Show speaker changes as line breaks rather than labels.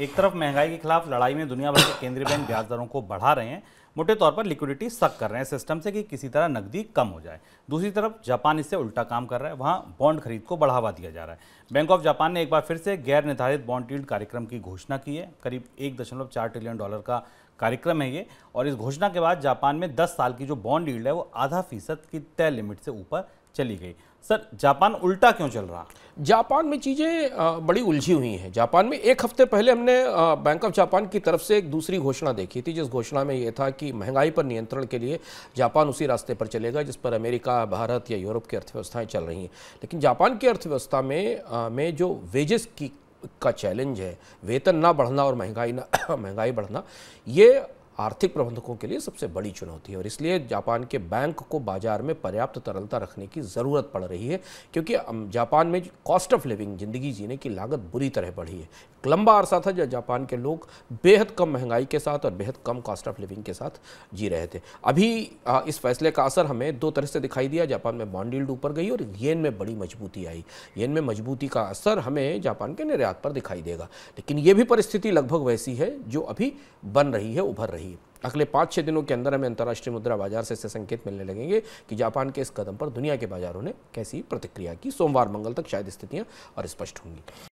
एक तरफ महंगाई के खिलाफ लड़ाई में दुनिया भर के केंद्रीय बैंक ब्याज दरों को बढ़ा रहे हैं, मोटे तौर पर लिक्विडिटी सक कर रहे हैं सिस्टम से कि किसी तरह नकदी कम हो जाए। दूसरी तरफ जापान इससे उल्टा काम कर रहा है, वहां बॉन्ड खरीद को बढ़ावा दिया जा रहा है। बैंक ऑफ जापान ने एक बार फिर से गैर निर्धारित बॉन्ड यील्ड कार्यक्रम की घोषणा की है। करीब $1.4 ट्रिलियन का कार्यक्रम है ये, और इस घोषणा के बाद जापान में 10 साल की जो बॉन्ड यील्ड है वो %0.5 की तय लिमिट से ऊपर चली गई। सर, जापान उल्टा क्यों चल रहा?
जापान में चीज़ें बड़ी उलझी हुई हैं। जापान में एक हफ्ते पहले हमने बैंक ऑफ जापान की तरफ से एक दूसरी घोषणा देखी थी, जिस घोषणा में ये था कि महंगाई पर नियंत्रण के लिए जापान उसी रास्ते पर चलेगा जिस पर अमेरिका, भारत या यूरोप की अर्थव्यवस्थाएं चल रही हैं। लेकिन जापान की अर्थव्यवस्था में जो वेजेस का चैलेंज है, वेतन ना बढ़ना और महंगाई बढ़ना, ये आर्थिक प्रबंधकों के लिए सबसे बड़ी चुनौती है। और इसलिए जापान के बैंक को बाजार में पर्याप्त तरलता रखने की ज़रूरत पड़ रही है, क्योंकि जापान में कॉस्ट ऑफ लिविंग, ज़िंदगी जीने की लागत बुरी तरह बढ़ी है। एक लंबा अरसा था जब जापान के लोग बेहद कम महंगाई के साथ और बेहद कम कॉस्ट ऑफ लिविंग के साथ जी रहे थे। अभी इस फैसले का असर हमें दो तरह से दिखाई दिया। जापान में बॉन्ड यील्ड ऊपर गई और येन में बड़ी मजबूती आई। येन में मजबूती का असर हमें जापान के निर्यात पर दिखाई देगा। लेकिन ये भी परिस्थिति लगभग वैसी है जो अभी बन रही है, उभर रही है। अगले 5-6 दिनों के अंदर हमें अंतर्राष्ट्रीय मुद्रा बाजार से संकेत मिलने लगेंगे कि जापान के इस कदम पर दुनिया के बाजारों ने कैसी प्रतिक्रिया की। सोमवार मंगल तक शायद स्थितियां और स्पष्ट होंगी।